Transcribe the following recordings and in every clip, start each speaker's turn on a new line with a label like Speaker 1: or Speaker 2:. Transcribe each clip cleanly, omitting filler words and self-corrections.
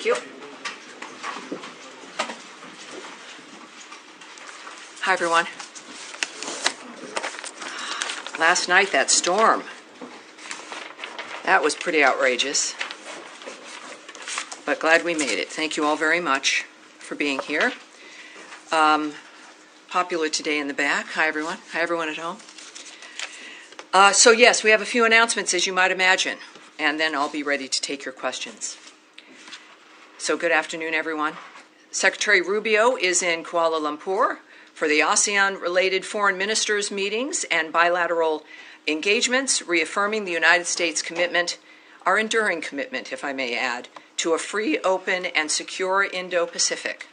Speaker 1: Thank you. Hi, everyone. Last night, that storm. That was pretty outrageous. But glad we made it. Thank you all very much for being here. Popular today in the back. Hi, everyone. Hi, everyone at home. So yes, we have a few announcements, as you might imagine, and then I'll be ready to take your questions. So good afternoon, everyone. Secretary Rubio is in Kuala Lumpur for the ASEAN-related foreign ministers' meetings and bilateral engagements, reaffirming the United States' commitment, our enduring commitment, if I may add, to a free, open, and secure Indo-Pacific.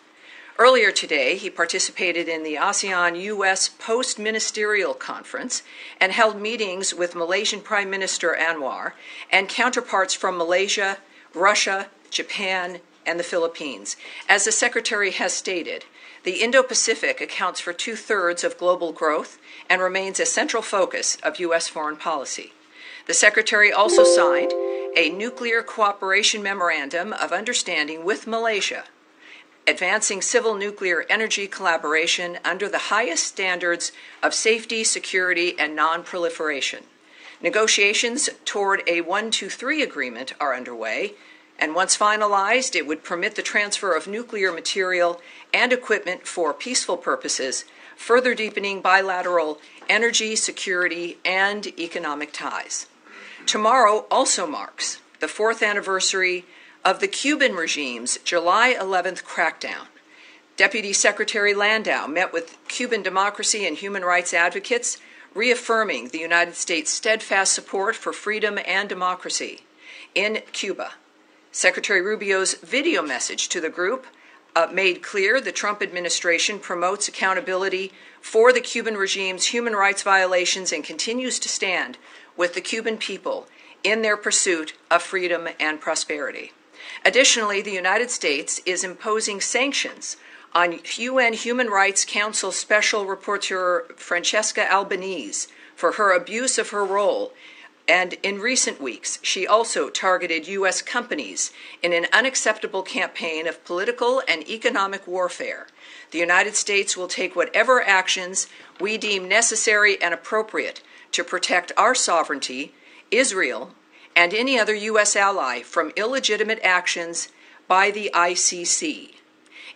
Speaker 1: Earlier today, he participated in the ASEAN-US Post-Ministerial Conference and held meetings with Malaysian Prime Minister Anwar and counterparts from Malaysia, Russia, Japan, and the Philippines. As the Secretary has stated, the Indo-Pacific accounts for 2/3 of global growth and remains a central focus of U.S. foreign policy. The Secretary also signed a nuclear cooperation memorandum of understanding with Malaysia, advancing civil nuclear energy collaboration under the highest standards of safety, security, and non-proliferation. Negotiations toward a 1-2-3 agreement are underway, and once finalized, it would permit the transfer of nuclear material and equipment for peaceful purposes, further deepening bilateral energy, security, and economic ties. Tomorrow also marks the 4th anniversary of the Cuban regime's July 11th crackdown. Deputy Secretary Landau met with Cuban democracy and human rights advocates, reaffirming the United States' steadfast support for freedom and democracy in Cuba. Secretary Rubio's video message to the group made clear the Trump administration promotes accountability for the Cuban regime's human rights violations and continues to stand with the Cuban people in their pursuit of freedom and prosperity. Additionally, the United States is imposing sanctions on UN Human Rights Council Special Rapporteur Francesca Albanese for her abuse of her role, and in recent weeks, she also targeted U.S. companies in an unacceptable campaign of political and economic warfare. The United States will take whatever actions we deem necessary and appropriate to protect our sovereignty, Israel, and any other U.S. ally from illegitimate actions by the ICC.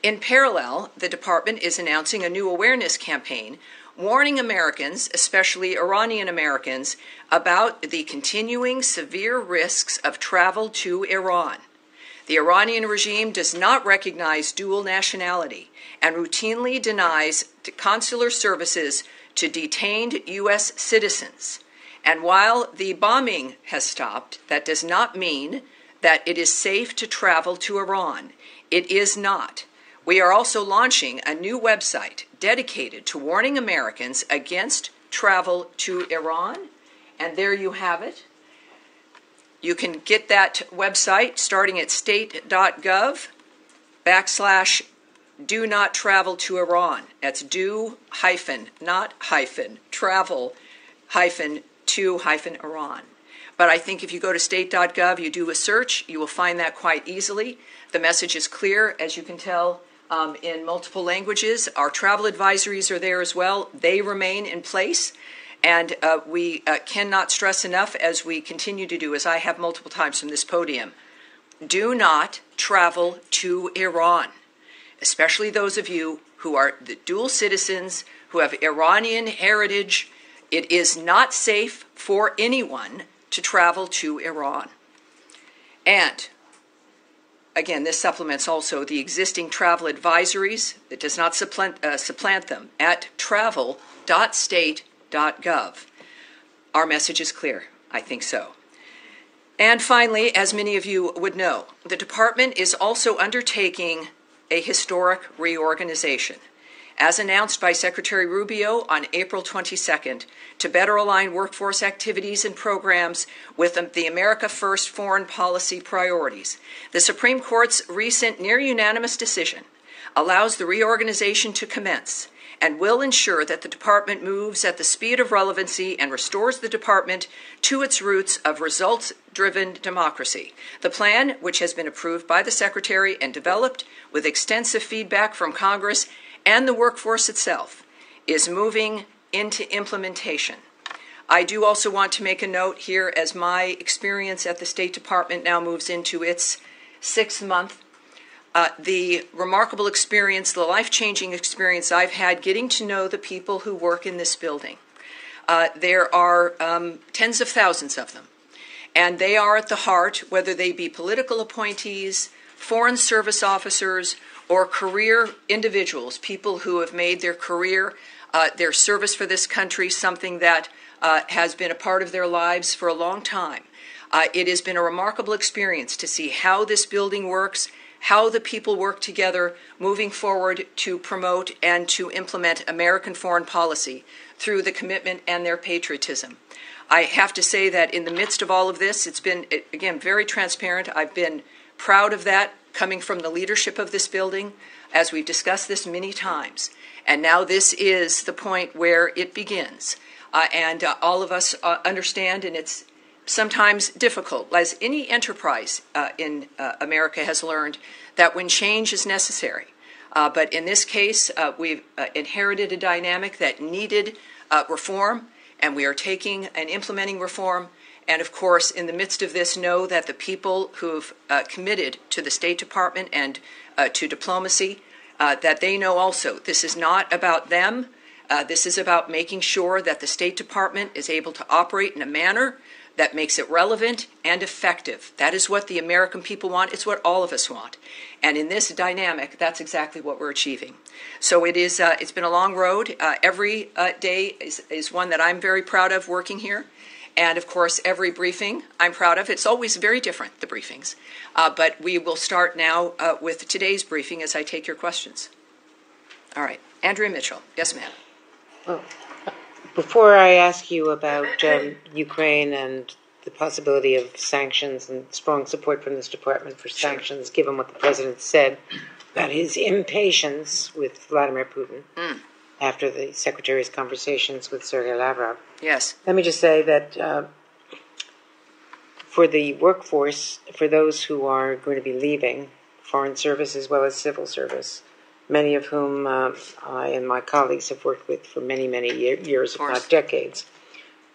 Speaker 1: In parallel, the Department is announcing a new awareness campaign warning Americans, especially Iranian Americans, about the continuing severe risks of travel to Iran. The Iranian regime does not recognize dual nationality and routinely denies consular services to detained U.S. citizens. And while the bombing has stopped, that does not mean that it is safe to travel to Iran. It is not. We are also launching a new website dedicated to warning Americans against travel to Iran. And there you have it. You can get that website starting at state.gov/do not travel to Iran. That's do hyphen, not hyphen, travel hyphen to hyphen Iran. But I think if you go to state.gov, you do a search, you will find that quite easily. The message is clear, as you can tell, in multiple languages. Our travel advisories are there as well. They remain in place. And we cannot stress enough, as we continue to do, as I have multiple times from this podium, do not travel to Iran, especially those of you who are the dual citizens, who have Iranian heritage. It is not safe for anyone to travel to Iran. And again, this supplements also the existing travel advisories. It does not supplant them at travel.state.gov. Our message is clear. I think so. And finally, as many of you would know, the department is also undertaking a historic reorganization, as announced by Secretary Rubio on April 22nd, to better align workforce activities and programs with the America First foreign policy priorities. The Supreme Court's recent near-unanimous decision allows the reorganization to commence, and will ensure that the department moves at the speed of relevancy and restores the department to its roots of results-driven democracy. The plan, which has been approved by the Secretary and developed with extensive feedback from Congress and the workforce itself, is moving into implementation. I do also want to make a note here, as my experience at the State Department now moves into its 6th month. The remarkable experience, the life-changing experience I've had getting to know the people who work in this building. There are tens of thousands of them, and they are at the heart, whether they be political appointees, foreign service officers, or career individuals, people who have made their career, their service for this country, something that has been a part of their lives for a long time. It has been a remarkable experience to see how this building works, how the people work together moving forward to promote and to implement American foreign policy through the commitment and their patriotism. I have to say that in the midst of all of this, it's been, again, very transparent. I've been proud of that coming from the leadership of this building, as we've discussed this many times. And now this is the point where it begins. And all of us understand, and it's sometimes difficult, as any enterprise in America has learned, that when change is necessary. But in this case, we've inherited a dynamic that needed reform, and we are taking and implementing reform. And of course, in the midst of this, know that the people who've committed to the State Department and to diplomacy, that they know also this is not about them. This is about making sure that the State Department is able to operate in a manner that makes it relevant and effective. That is what the American people want. It's what all of us want. And in this dynamic, that's exactly what we're achieving. So it is, it's been a long road. Every day is one that I'm very proud of working here. And of course, every briefing I'm proud of. It's always very different, the briefings. But we will start now with today's briefing as I take your questions. All right. Andrea Mitchell. Yes, ma'am.
Speaker 2: Well, before I ask you about Ukraine and the possibility of sanctions and strong support from this department for sanctions, given what the president said about his impatience with Vladimir Putin after the secretary's conversations with Sergei Lavrov.
Speaker 1: Yes.
Speaker 2: Let me just say that for the workforce, for those who are going to be leaving foreign service as well as civil service, many of whom I and my colleagues have worked with for many, many years, if not decades,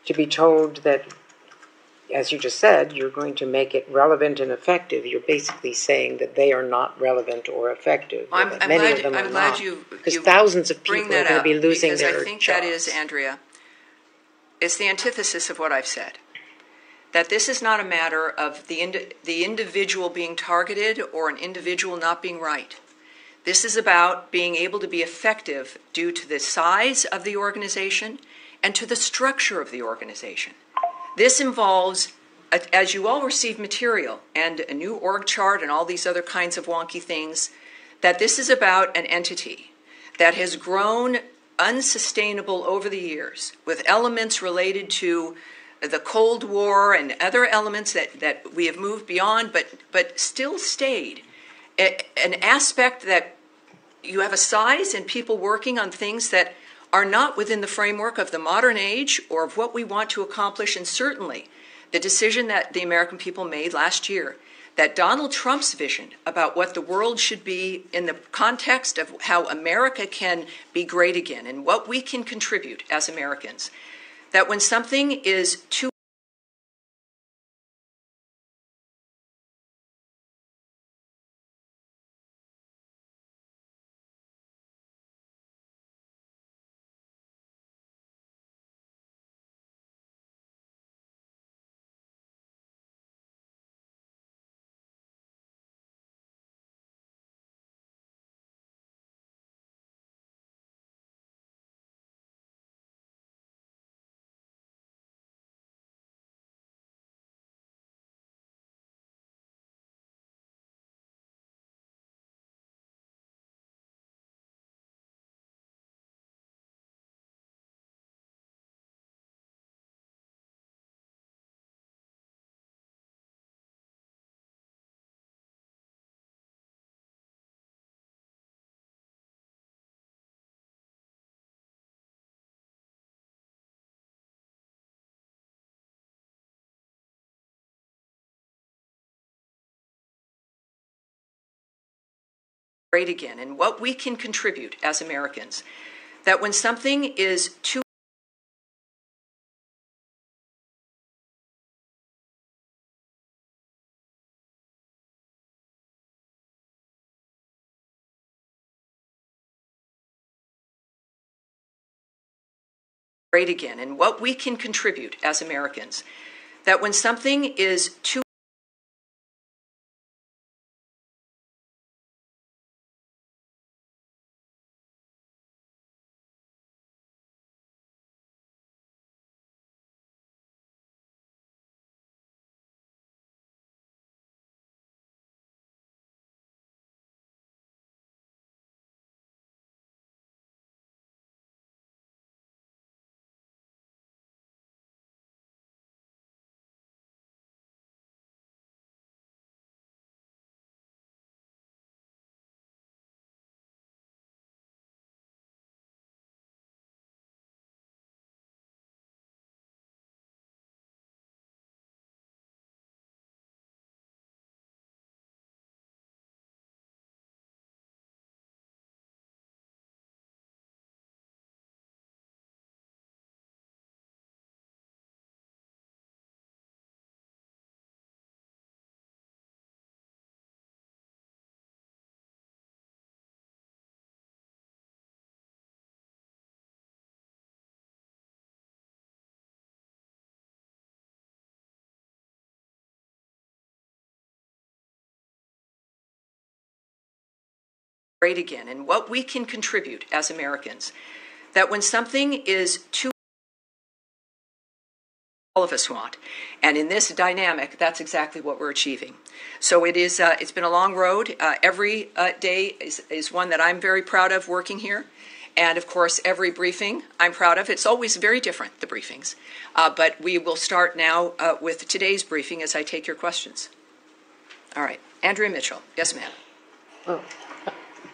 Speaker 2: to be told that, as you just said, you're going to make it relevant and effective. You're basically saying that they are not relevant or effective.
Speaker 1: I'm glad you
Speaker 2: because thousands of people are going to be losing their jobs.
Speaker 1: I think that is, Andrea, it's the antithesis of what I've said. That this is not a matter of the individual being targeted or an individual not being right. This is about being able to be effective due to the size of the organization and to the structure of the organization. This involves, as you all receive material and a new org chart and all these other kinds of wonky things, that this is about an entity that has grown unsustainable over the years with elements related to the Cold War and other elements that we have moved beyond but still stayed. An aspect that you have a size and people working on things that are not within the framework of the modern age or of what we want to accomplish, and certainly the decision that the American people made last year, that Donald Trump's vision about what the world should be in the context of how America can be great again and what we can contribute as Americans, that when something is too great again and what we can contribute as Americans. That when something is too great again and what we can contribute as Americans. That when something is too great again and what we can contribute as Americans. That when something is too all of us want. And in this dynamic, that's exactly what we're achieving. So it is, it's been a long road. Every day is one that I'm very proud of working here. And of course, every briefing I'm proud of. It's always very different, the briefings. But we will start now with today's briefing as I take your questions. All right. Andrea Mitchell. Yes, ma'am.
Speaker 2: Well,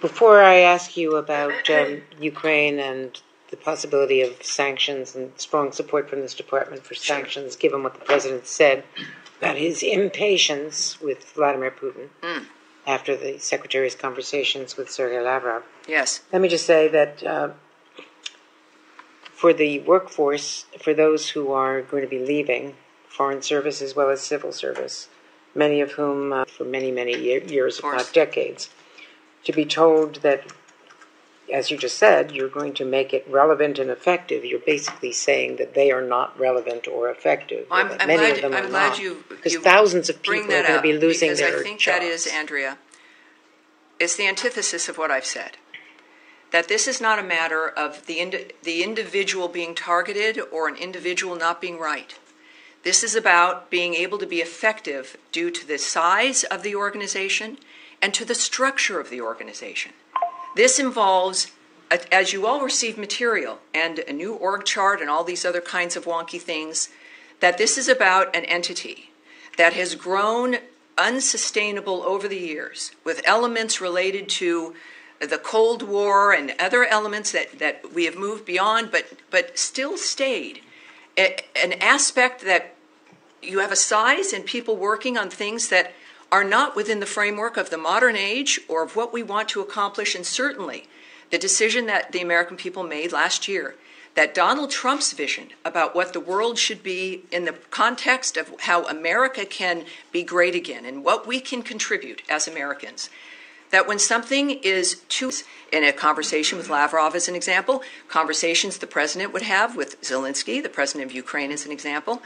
Speaker 2: before I ask you about Ukraine and the possibility of sanctions and strong support from this department for sanctions, given what the president said about his impatience with Vladimir Putin after the secretary's conversations with Sergei Lavrov.
Speaker 1: Yes.
Speaker 2: Let me just say that for the workforce, for those who are going to be leaving foreign service as well as civil service, many of whom for many, many years, if not decades, to be told that, as you just said, you're going to make it relevant and effective, you're basically saying that they are not relevant or effective.
Speaker 1: I'm glad you
Speaker 2: because thousands of people are going to be losing their jobs.
Speaker 1: Because I think that is, Andrea, it's the antithesis of what I've said. That this is not a matter of the individual being targeted or an individual not being right. This is about being able to be effective due to the size of the organization and to the structure of the organization. This involves, as you all receive material and a new org chart and all these other kinds of wonky things, that this is about an entity that has grown unsustainable over the years with elements related to the Cold War and other elements that we have moved beyond but still stayed. An aspect that you have a size and people working on things that are not within the framework of the modern age or of what we want to accomplish, and certainly the decision that the American people made last year, that Donald Trump's vision about what the world should be in the context of how America can be great again and what we can contribute as Americans. That when something is too, in a conversation with Lavrov as an example, conversations the president would have with Zelensky, the president of Ukraine as an example,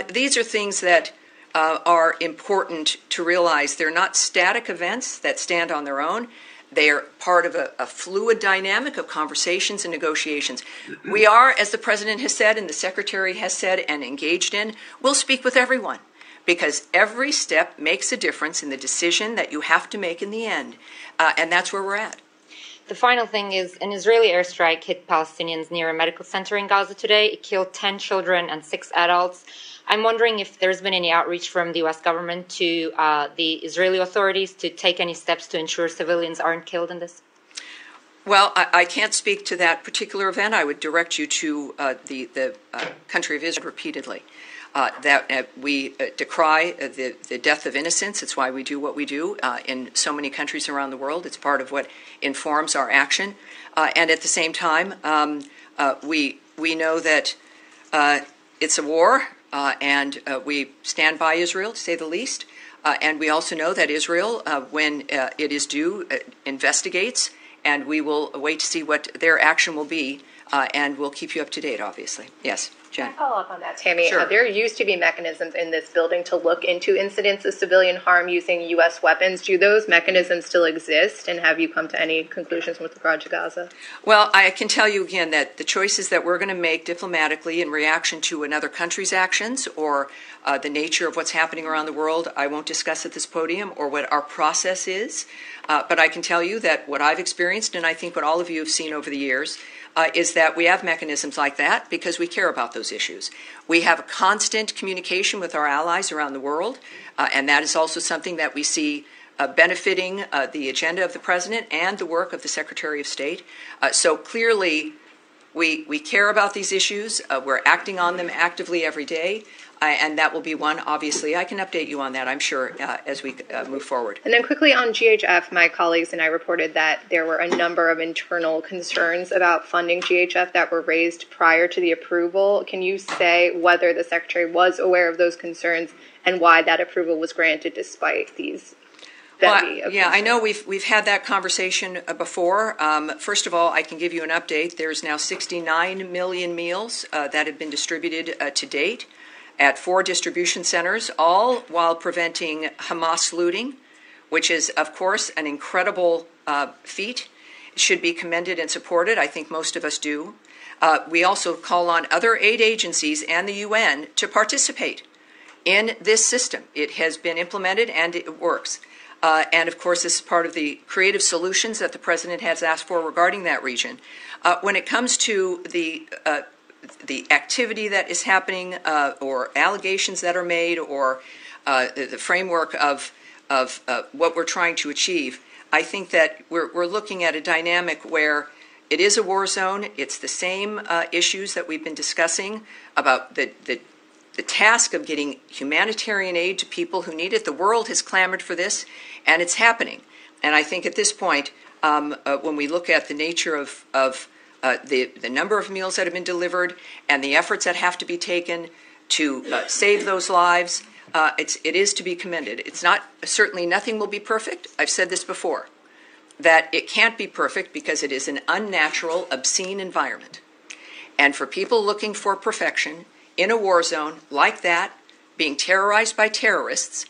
Speaker 1: these are things that are important to realize. They're not static events that stand on their own. They are part of a fluid dynamic of conversations and negotiations. We are, as the president has said and the secretary has said and engaged in, we'll speak with everyone because every step makes a difference in the decision that you have to make in the end. And that's where we're at.
Speaker 3: The final thing is an Israeli airstrike hit Palestinians near a medical center in Gaza today. It killed 10 children and 6 adults. I'm wondering if there's been any outreach from the U.S. government to the Israeli authorities to take any steps to ensure civilians aren't killed in this?
Speaker 1: Well, I can't speak to that particular event. I would direct you to the country of Israel repeatedly. we decry the death of innocents. It's why we do what we do in so many countries around the world. It's part of what informs our action. And at the same time, we know that it's a war, and we stand by Israel, to say the least. And we also know that Israel, when it is due, investigates, and we will wait to see what their action will be, and we'll keep you up to date, obviously. Yes, Jen.
Speaker 4: Can I follow up on that, Tammy?
Speaker 1: Sure.
Speaker 4: There used to be mechanisms in this building to look into incidents of civilian harm using U.S. weapons. Do those mechanisms still exist, and have you come to any conclusions with regard to Gaza?
Speaker 1: Well, I can tell you again that the choices that we're going to make diplomatically in reaction to another country's actions or the nature of what's happening around the world, I won't discuss at this podium, or what our process is. But I can tell you that what I've experienced, and I think what all of you have seen over the years, is that we have mechanisms like that because we care about those issues. We have a constant communication with our allies around the world, and that is also something that we see benefiting the agenda of the President and the work of the Secretary of State. So clearly, we care about these issues. We're acting on them actively every day. And that will be one, obviously. I can update you on that, I'm sure, as we move forward.
Speaker 4: And then quickly on GHF, my colleagues and I reported that there were a number of internal concerns about funding GHF that were raised prior to the approval. Can you say whether the Secretary was aware of those concerns and why that approval was granted despite these?
Speaker 1: I know we've had that conversation before. First of all, I can give you an update. There's now 69 million meals that have been distributed to date at 4 distribution centers, all while preventing Hamas looting, which is, of course, an incredible feat. It should be commended and supported. I think most of us do. We also call on other aid agencies and the UN to participate in this system. It has been implemented and it works. And, of course, this is part of the creative solutions that the President has asked for regarding that region. When it comes to the activity that is happening or allegations that are made or the framework of what we're trying to achieve, I think that we're looking at a dynamic where it is a war zone. It's the same issues that we've been discussing about the task of getting humanitarian aid to people who need it. The world has clamored for this, and it's happening. And I think at this point, when we look at the nature of the number of meals that have been delivered and the efforts that have to be taken to save those lives, it is to be commended. It's not, certainly nothing will be perfect. I've said this before, that it can't be perfect because it is an unnatural, obscene environment. And for people looking for perfection in a war zone like that, being terrorized by terrorists,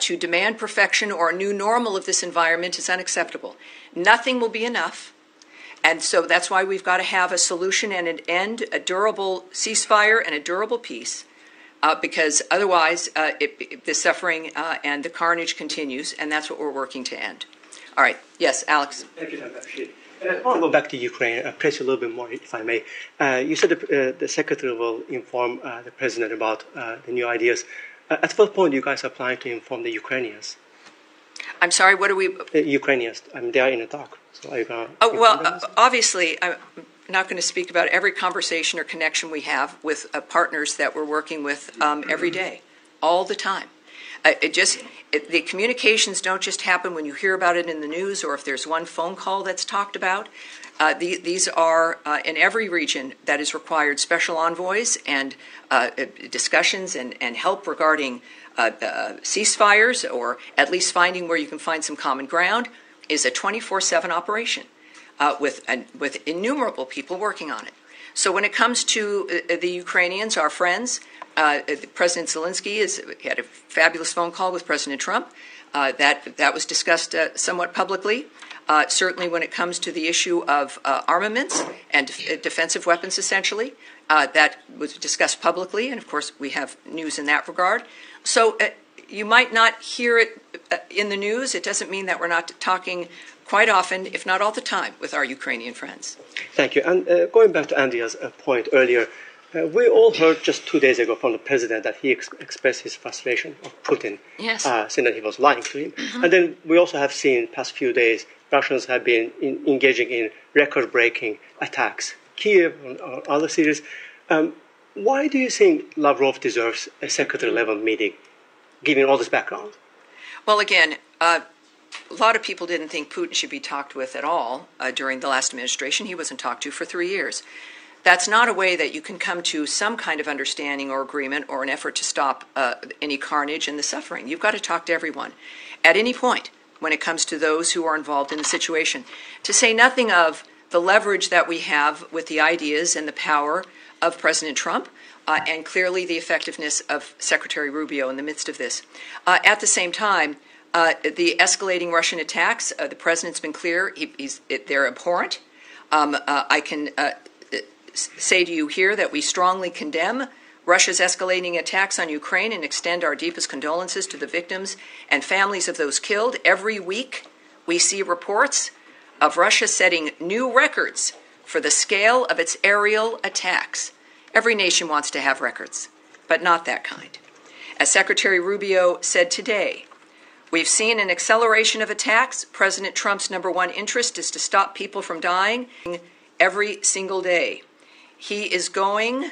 Speaker 1: to demand perfection or a new normal of this environment is unacceptable. Nothing will be enough. And so that's why we've got to have a solution and an end, a durable ceasefire and a durable peace, because otherwise the suffering and the carnage continues, and that's what we're working to end. All right. Yes, Alex.
Speaker 5: Thank you, Dr. Rashid. I want to go back to Ukraine, press you a little bit more, if I may. You said the Secretary will inform the President about the new ideas. At what point do you guys are planning to inform the Ukrainians?
Speaker 1: I'm sorry, what are we?
Speaker 5: Ukrainians. I mean, they are in a talk. So are you going
Speaker 1: to obviously, I'm not going to speak about every conversation or connection we have with partners that we're working with every day, all the time. The communications don't just happen when you hear about it in the news or if there's one phone call that's talked about. These are, in every region that is required, special envoys and discussions and help regarding ceasefires, or at least finding where you can find some common ground, is a 24/7 operation with innumerable people working on it. So when it comes to the Ukrainians, our friends, President Zelensky had a fabulous phone call with President Trump. That was discussed somewhat publicly. Certainly when it comes to the issue of armaments and defensive weapons, essentially, that was discussed publicly, and of course we have news in that regard. So you might not hear it in the news. It doesn't mean that we're not talking quite often, if not all the time, with our Ukrainian friends.
Speaker 5: Thank you. And going back to Andrea's point earlier, we all heard just 2 days ago from the president that he expressed his frustration of Putin,
Speaker 1: yes,
Speaker 5: saying that he was lying to him. Mm-hmm. And then we also have seen past few days Russians have been engaging in record-breaking attacks, Kiev or other cities. Why do you think Lavrov deserves a secretary-level meeting, given all this background?
Speaker 1: Well, again, a lot of people didn't think Putin should be talked with at all during the last administration. He wasn't talked to for 3 years. That's not a way that you can come to some kind of understanding or agreement or an effort to stop any carnage and the suffering. You've got to talk to everyone at any point when it comes to those who are involved in the situation. To say nothing of the leverage that we have with the ideas and the power of President Trump, and clearly the effectiveness of Secretary Rubio in the midst of this. At the same time, the escalating Russian attacks, the president's been clear, they're abhorrent. I can say to you here that we strongly condemn Russia's escalating attacks on Ukraine and extend our deepest condolences to the victims and families of those killed. Every week we see reports of Russia setting new records for the scale of its aerial attacks. Every nation wants to have records, but not that kind. As Secretary Rubio said today, we've seen an acceleration of attacks. President Trump's number one interest is to stop people from dying every single day. He is going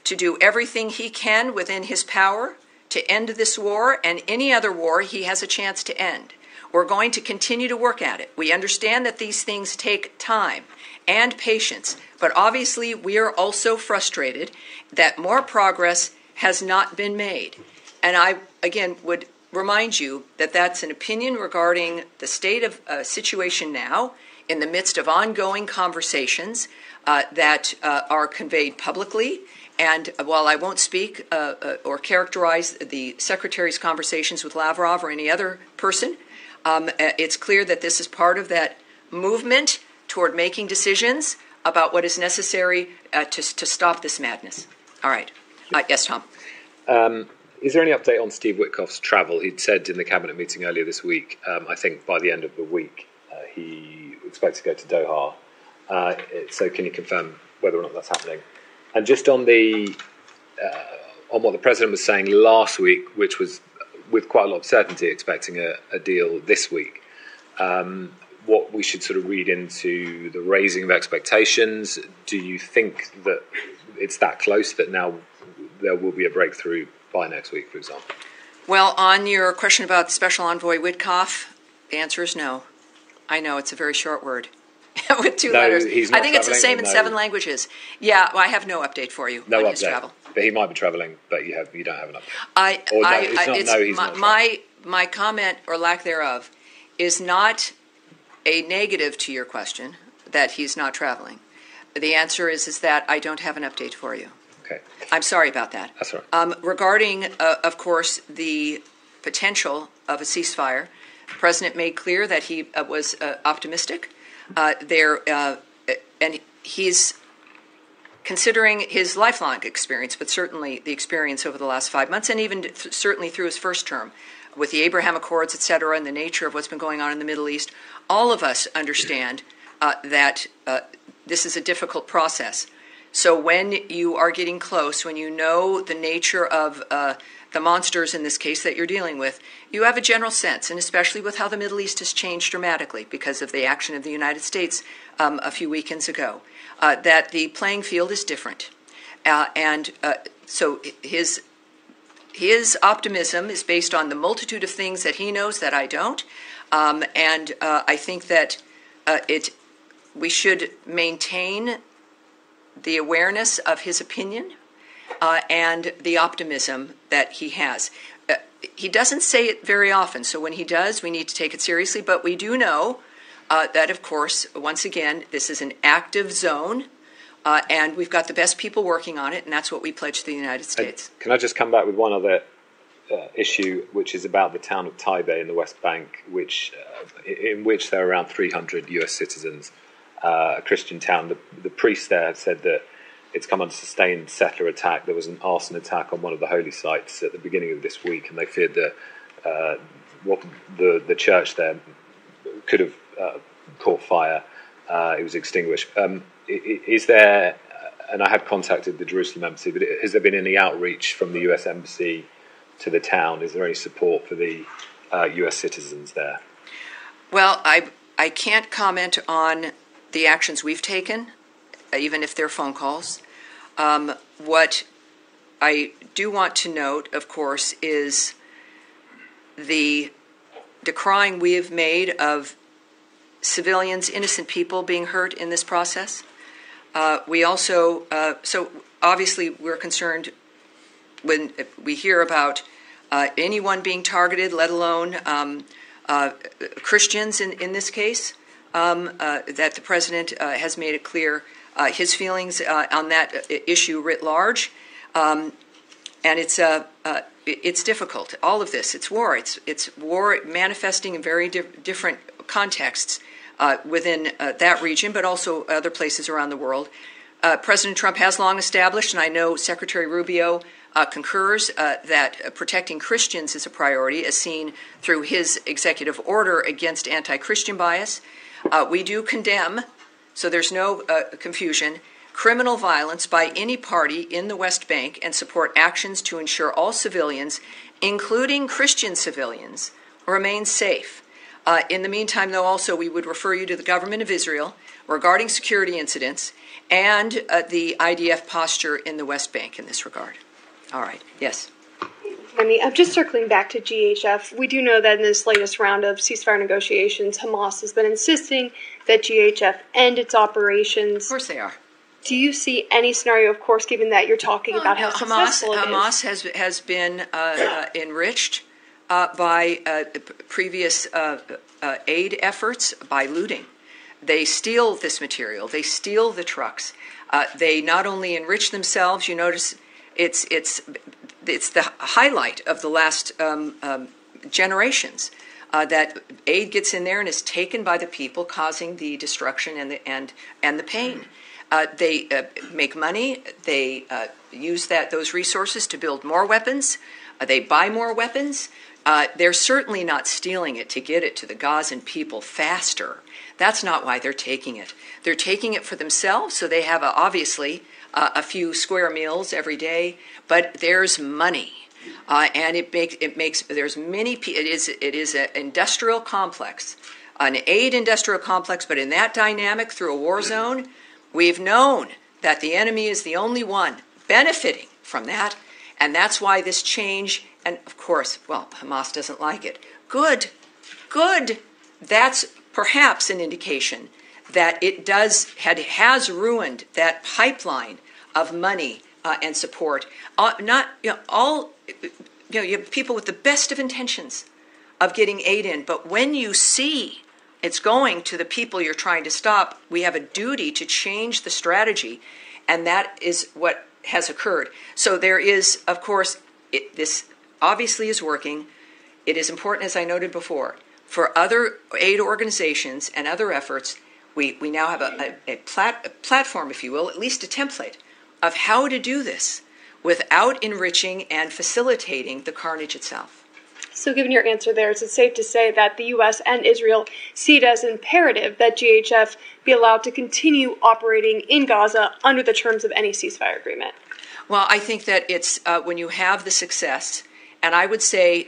Speaker 1: to do everything he can within his power to end this war and any other war he has a chance to end. We're going to continue to work at it. We understand that these things take time and patience, but obviously we are also frustrated that more progress has not been made. And I, again, would remind you that that's an opinion regarding the state of situation now in the midst of ongoing conversations that are conveyed publicly. And while I won't speak or characterize the Secretary's conversations with Lavrov or any other person, it's clear that this is part of that movement toward making decisions about what is necessary to stop this madness. All right. Yes, Tom.
Speaker 6: Is there any update on Steve Witkoff's travel? He'd said in the cabinet meeting earlier this week, I think by the end of the week, he expects to go to Doha. So can you confirm whether or not that's happening? And just on what the president was saying last week, which was with quite a lot of certainty expecting a deal this week, what we should sort of read into the raising of expectations. Do you think that it's that close that now there will be a breakthrough by next week, for example?
Speaker 1: Well, on your question about Special Envoy Witkoff, the answer is no. I know, it's a very short word with two letters.
Speaker 6: He's not
Speaker 1: I think it's the same in 7 languages. Yeah, well, I have no update for you on his travel.
Speaker 6: But he might be travelling, but you don't have an update.
Speaker 1: My comment, or lack thereof, is not a negative to your question that he's not traveling. The answer is that I don't have an update for you.
Speaker 6: Okay.
Speaker 1: I'm sorry about that.
Speaker 6: That's all right.
Speaker 1: Regarding, of course, the potential of a ceasefire, the president made clear that he was optimistic. And he's considering his lifelong experience, but certainly the experience over the last 5 months, and even certainly through his first term, with the Abraham Accords, et cetera, and the nature of what's been going on in the Middle East, all of us understand that this is a difficult process. So when you are getting close, when you know the nature of the monsters in this case that you're dealing with, you have a general sense, and especially with how the Middle East has changed dramatically because of the action of the United States a few weekends ago, that the playing field is different. So his optimism is based on the multitude of things that he knows that I don't, and I think that we should maintain the awareness of his opinion and the optimism that he has. He doesn't say it very often, so when he does, we need to take it seriously, but we do know that, of course, once again, this is an active zone, and we've got the best people working on it, and that's what we pledge to the United States.
Speaker 6: Can I just come back with one other issue, which is about the town of Taipei in the West Bank, in which there are around 300 US citizens, a Christian town. The priest there had said that it's come under sustained settler attack. There was an arson attack on one of the holy sites at the beginning of this week, and they feared that the church there could have caught fire. It was extinguished. Is there, and I have contacted the Jerusalem embassy, but has there been any outreach from the US embassy to the town? Is there any support for the US citizens there?
Speaker 1: Well, I can't comment on the actions we've taken, even if they're phone calls. What I do want to note, of course, is the decrying we have made of civilians, innocent people being hurt in this process. We also, so obviously we're concerned when we hear about anyone being targeted, let alone Christians in this case, that the president has made it clear his feelings on that issue writ large. And it's difficult. All of this, it's war. It's war manifesting in very different contexts within that region, but also other places around the world. President Trump has long established, and I know Secretary Rubio concurs, that protecting Christians is a priority, as seen through his executive order against anti-Christian bias. We do condemn, so there's no confusion, criminal violence by any party in the West Bank and support actions to ensure all civilians, including Christian civilians, remain safe. In the meantime, though, also we would refer you to the government of Israel regarding security incidents and the IDF posture in the West Bank in this regard. All right. Yes.
Speaker 7: I'm just circling back to GHF. We do know that in this latest round of ceasefire negotiations, Hamas has been insisting that GHF end its operations.
Speaker 1: Of course they are.
Speaker 7: Do you see any scenario, of course, given that you're talking about how successful it is?
Speaker 1: Hamas has been enriched by previous aid efforts by looting. They steal this material. They steal the trucks. They not only enrich themselves. You notice it's the highlight of the last generations that aid gets in there and is taken by the people, causing the destruction and the pain. They make money. They use those resources to build more weapons. They buy more weapons. They're certainly not stealing it to get it to the Gazan people faster. That's not why they're taking it. They're taking it for themselves, so they have obviously a few square meals every day. But there's money, and there's many. It is an industrial complex, an aid industrial complex. But in that dynamic, through a war zone, we've known that the enemy is the only one benefiting from that, and that's why this change. And of course, well, Hamas doesn't like it. Good. That's perhaps an indication that it has ruined that pipeline of money and support. You have people with the best of intentions of getting aid in, but when you see it's going to the people you're trying to stop, we have a duty to change the strategy, and that is what has occurred. So there is, of course, this obviously is working. It is important, as I noted before, for other aid organizations and other efforts. We now have a platform, if you will, at least a template of how to do this without enriching and facilitating the carnage itself.
Speaker 7: So given your answer there, is it safe to say that the U.S. and Israel see it as imperative that GHF be allowed to continue operating in Gaza under the terms of any ceasefire agreement?
Speaker 1: Well, I think that it's when you have the success, and I would say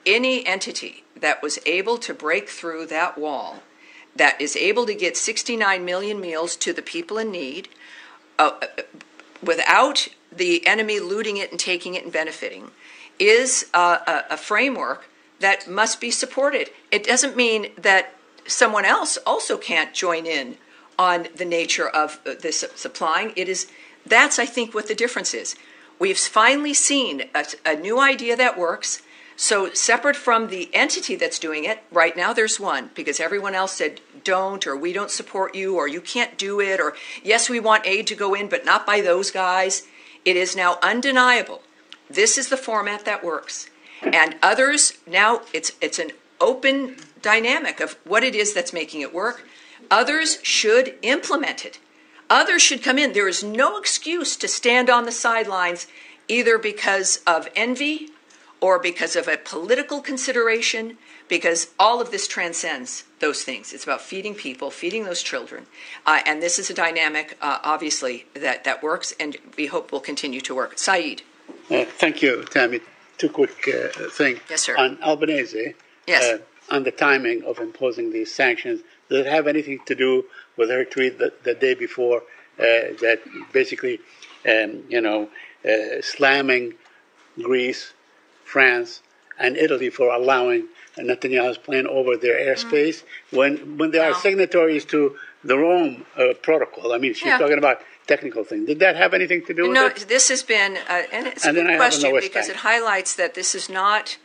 Speaker 1: any entity that was able to break through that wall, that is able to get 69 million meals to the people in need, without the enemy looting it and taking it and benefiting, is a framework that must be supported. It doesn't mean that someone else also can't join in on the nature of this supplying. That's, I think, what the difference is. We've finally seen a new idea that works. So separate from the entity that's doing it, right now there's one, because everyone else said don't, or we don't support you, or you can't do it, or yes, we want aid to go in, but not by those guys. It is now undeniable. This is the format that works. And others, now it's an open dynamic of what it is that's making it work. Others should implement it. Others should come in. There is no excuse to stand on the sidelines either because of envy or because of a political consideration, because all of this transcends those things. It's about feeding people, feeding those children. And this is a dynamic, obviously, that works, and we hope will continue to work. Saeed.
Speaker 8: Thank you, Tammy. Two quick things.
Speaker 1: Yes, sir.
Speaker 8: On Albanese,
Speaker 1: yes.
Speaker 8: On the timing of imposing these sanctions, does it have anything to do with her tweet the day before that basically slamming Greece, France, and Italy for allowing Netanyahu's plane over their airspace when they are signatories to the Rome Protocol. I mean, she's talking about technical things. Did that have anything to do with it?
Speaker 1: No, this has been, and it's a good question because it highlights that this is not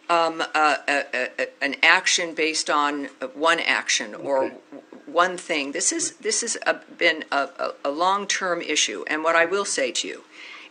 Speaker 1: an action based on one action or one thing. This has been a long-term issue. And what I will say to you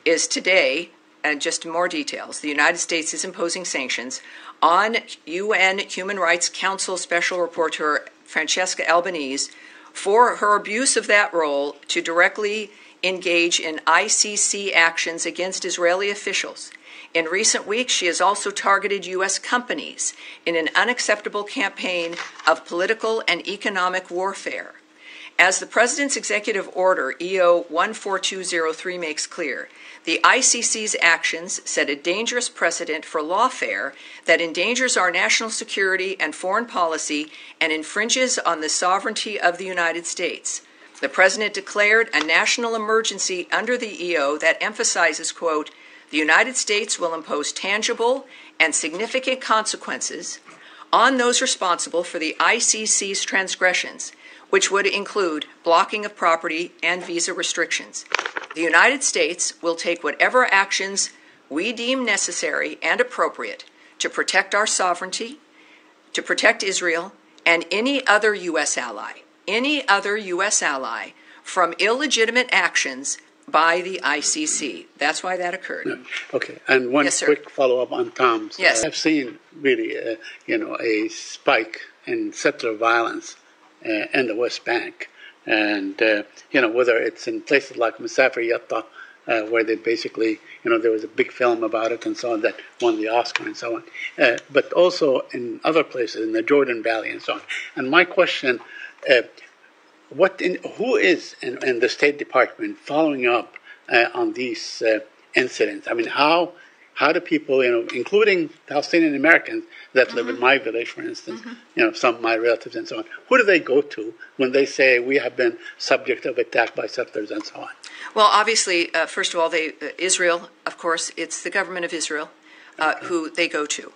Speaker 1: is today, and just more details, the United States is imposing sanctions on UN Human Rights Council Special Rapporteur Francesca Albanese for her abuse of that role to directly engage in ICC actions against Israeli officials. In recent weeks, she has also targeted U.S. companies in an unacceptable campaign of political and economic warfare. As the President's Executive Order, EO 14203, makes clear, the ICC's actions set a dangerous precedent for lawfare that endangers our national security and foreign policy and infringes on the sovereignty of the United States. The President declared a national emergency under the EO that emphasizes, quote, the United States will impose tangible and significant consequences on those responsible for the ICC's transgressions, which would include blocking of property and visa restrictions. The United States will take whatever actions we deem necessary and appropriate to protect our sovereignty, to protect Israel, and any other U.S. ally from illegitimate actions by the ICC. That's why that occurred.
Speaker 8: Yeah. Okay, and one quick follow-up on Tom's.
Speaker 1: Yes.
Speaker 8: I've seen really, a spike in settler violence in the West Bank. And, whether it's in places like Masafer Yatta, where they basically, there was a big film about it and so on that won the Oscar and so on, but also in other places, in the Jordan Valley and so on. And my question, who is in the State Department following up on these incidents? I mean, how do people, including Palestinian Americans that live in my village, for instance, some of my relatives and so on, who do they go to when they say we have been subject of attack by settlers and so on?
Speaker 1: Well, obviously, first of all, Israel, of course, it's the government of Israel who they go to.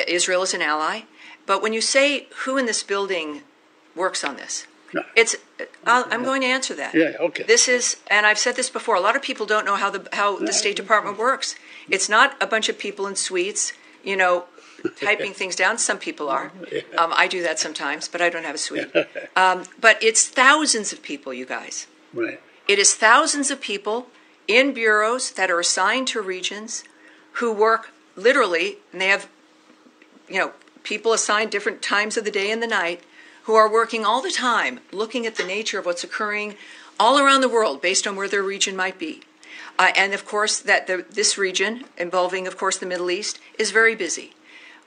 Speaker 1: Israel is an ally. But when you say who in this building works on this, I'm going to answer that.
Speaker 8: Yeah, okay.
Speaker 1: This is, and I've said this before, a lot of people don't know how the State Department works. It's not a bunch of people in suites, typing things down. Some people are. I do that sometimes, but I don't have a suite. But it's thousands of people, you guys.
Speaker 8: Right.
Speaker 1: It is thousands of people in bureaus that are assigned to regions who work literally, and they have, people assigned different times of the day and the night, who are working all the time looking at the nature of what's occurring all around the world based on where their region might be. And, of course, this region, involving, of course, the Middle East, is very busy.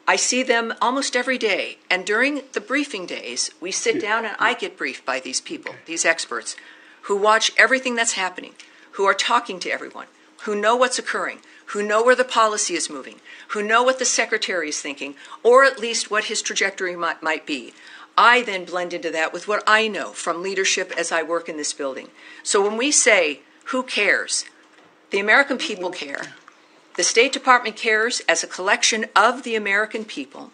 Speaker 1: I see them almost every day. And during the briefing days, we sit down and I get briefed by these people, these experts, who watch everything that's happening, who are talking to everyone, who know what's occurring, who know where the policy is moving, who know what the secretary is thinking, or at least what his trajectory might be. I then blend into that with what I know from leadership as I work in this building. So when we say, who cares? The American people care. The State Department cares as a collection of the American people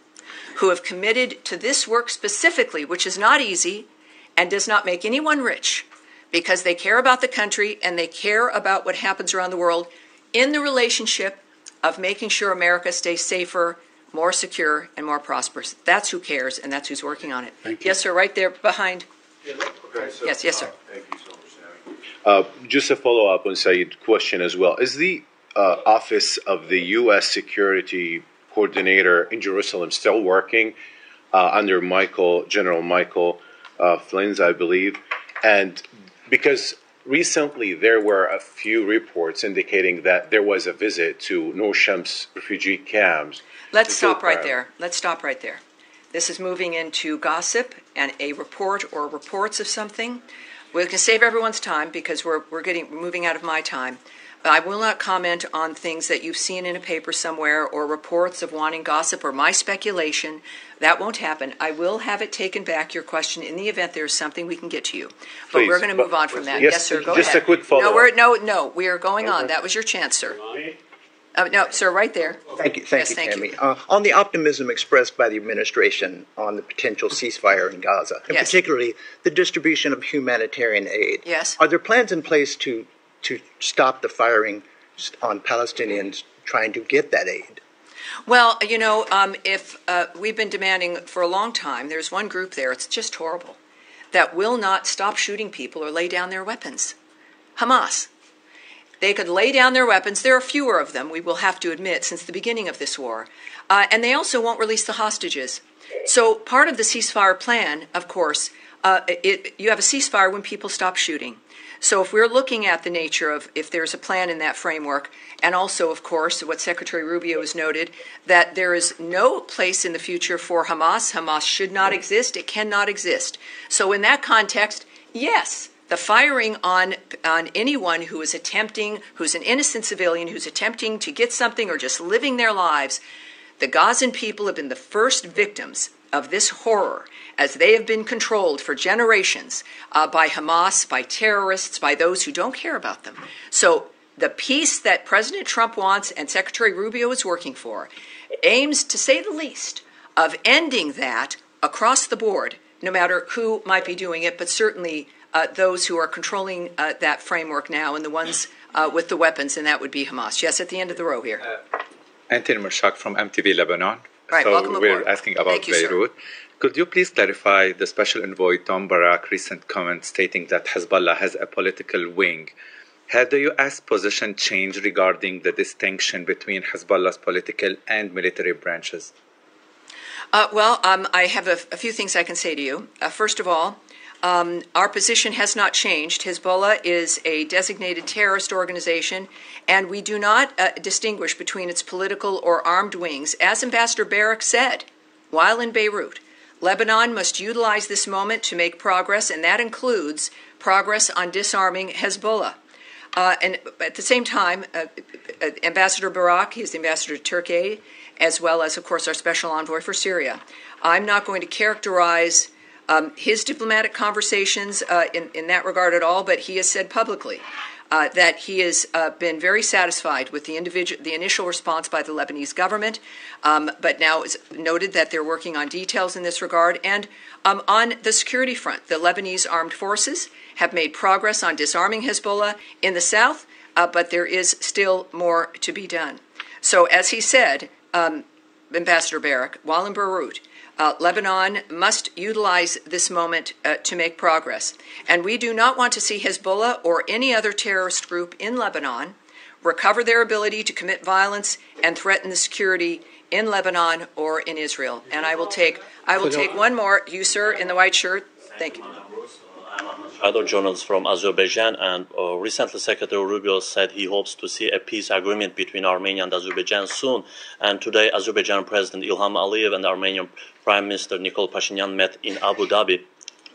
Speaker 1: who have committed to this work specifically, which is not easy and does not make anyone rich, because they care about the country and they care about what happens around the world in the relationship of making sure America stays safer, more secure, and more prosperous. That's who cares, and that's who's working on it.
Speaker 8: Thank you.
Speaker 1: Yes, sir, right there behind.
Speaker 9: Okay, so,
Speaker 1: Yes, sir.
Speaker 9: Thank you so much, Sammy. Just a follow-up on Saeed's question as well. Is the Office of the U.S. Security Coordinator in Jerusalem still working under General Michael Flynn, I believe? And because recently there were a few reports indicating that there was a visit to Noor Shams refugee camps.
Speaker 1: Let's stop right there. This is moving into gossip and a report or reports of something. We can save everyone's time because we're moving out of my time. I will not comment on things that you've seen in a paper somewhere or reports of wanting gossip or my speculation. That won't happen. I will have it taken back, your question, in the event there's something we can get to you. But
Speaker 9: Please,
Speaker 1: we're going to move on from that.
Speaker 9: yes,
Speaker 1: Yes, sir, go
Speaker 9: just
Speaker 1: ahead.
Speaker 9: a quick follow-up.
Speaker 1: No, we are going on. That was your chance, sir. No, sir, right there.
Speaker 10: Thank you,
Speaker 1: Yes,
Speaker 10: thank you,
Speaker 1: thank
Speaker 10: Tammy. On the optimism expressed by the administration on the potential ceasefire in Gaza, and
Speaker 1: Yes.
Speaker 10: particularly the distribution of humanitarian aid,
Speaker 1: Yes.
Speaker 10: are there plans in place to stop the firing on Palestinians trying to get that aid?
Speaker 1: Well, if we've been demanding for a long time, there's one group there, it's just horrible, that will not stop shooting people or lay down their weapons. Hamas. They could lay down their weapons. There are fewer of them, we will have to admit, since the beginning of this war. And they also won't release the hostages. So part of the ceasefire plan, of course, you have a ceasefire when people stop shooting. So if we're looking at the nature of if there's a plan in that framework, and also, of course, what Secretary Rubio has noted, that there is no place in the future for Hamas. Hamas should not exist. It cannot exist. So in that context, yes, the firing on anyone who is attempting, who's an innocent civilian, who's attempting to get something or just living their lives, the Gazan people have been the first victims of this horror, as they have been controlled for generations by Hamas, by terrorists, by those who don't care about them. So the peace that President Trump wants and Secretary Rubio is working for aims, to say the least, of ending that across the board, no matter who might be doing it, but certainly those who are controlling that framework now and the ones with the weapons, and that would be Hamas. Yes, at the end of the row here.
Speaker 11: Anthony Mershak from MTV Lebanon.
Speaker 1: Right, welcome
Speaker 11: we're
Speaker 1: aboard.
Speaker 11: asking about
Speaker 1: Thank you, sir.
Speaker 11: Beirut. Could you please clarify the special envoy Tom Barak's recent comment stating that Hezbollah has a political wing? Had the U.S. position changed regarding the distinction between Hezbollah's political and military branches?
Speaker 1: I have a few things I can say to you. First of all, our position has not changed. Hezbollah is a designated terrorist organization, and we do not distinguish between its political or armed wings. As Ambassador Barak said while in Beirut, Lebanon must utilize this moment to make progress, and that includes progress on disarming Hezbollah. And at the same time, Ambassador Barak, he's the ambassador to Turkey, as well as, of course, our special envoy for Syria. I'm not going to characterize his diplomatic conversations in that regard at all, but he has said publicly that he has been very satisfied with the initial response by the Lebanese government, but now it's noted that they're working on details in this regard. And on the security front, the Lebanese armed forces have made progress on disarming Hezbollah in the south, but there is still more to be done. So as he said, Ambassador Barak, while in Beirut, Lebanon must utilize this moment to make progress. And we do not want to see Hezbollah or any other terrorist group in Lebanon recover their ability to commit violence and threaten the security in Lebanon or in Israel. And I will take one more. You, sir, in the white shirt. Thank you.
Speaker 12: Other journalists from Azerbaijan, and recently Secretary Rubio said he hopes to see a peace agreement between Armenia and Azerbaijan soon. And today, Azerbaijan President Ilham Aliyev and Armenian Prime Minister Nikol Pashinyan met in Abu Dhabi.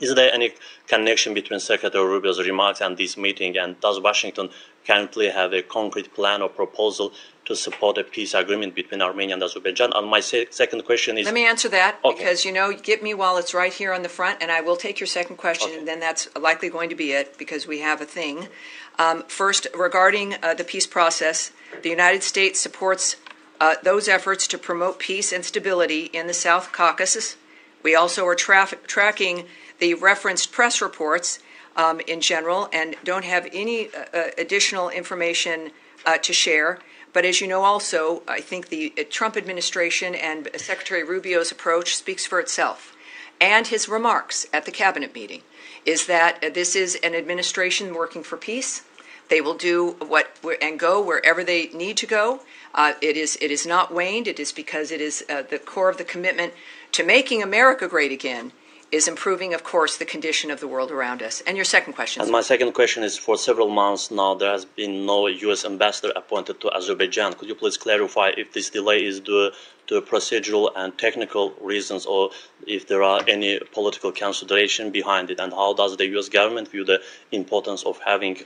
Speaker 12: Is there any connection between Secretary Rubio's remarks and this meeting? And does Washington currently have a concrete plan or proposal to support a peace agreement between Armenia and Azerbaijan? And my second question is...
Speaker 1: Let me answer that,
Speaker 12: okay,
Speaker 1: because, get me while it's right here on the front, and I will take your second question, okay, and then that's likely going to be it, because we have a thing. First, regarding the peace process, the United States supports those efforts to promote peace and stability in the South Caucasus. We also are tracking the referenced press reports in general and don't have any additional information to share. But as you know also, I think the Trump administration and Secretary Rubio's approach speaks for itself. And his remarks at the cabinet meeting is that this is an administration working for peace. They will do and go wherever they need to go. It is not waned. It is because it is the core of the commitment to making America great again is improving, of course, the condition of the world around us. And your second question?
Speaker 12: And my second question is, for several months now, there has been no U.S. ambassador appointed to Azerbaijan. Could you please clarify if this delay is due the procedural and technical reasons, or if there are any political consideration behind it, and how does the U.S. government view the importance of having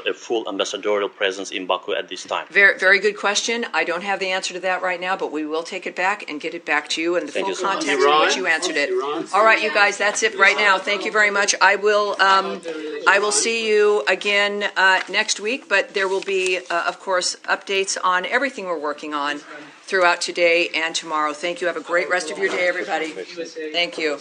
Speaker 12: a full ambassadorial presence in Baku at this time?
Speaker 1: Very, very good question. I don't have the answer to that right now, but we will take it back and get it back to you and the full context in which you answered it. All right, you guys, that's it right now. Thank you very much. I will see you again next week, but there will be, of course, updates on everything we're working on throughout today and tomorrow. Thank you. Have a great rest of your day, everybody. Thank you.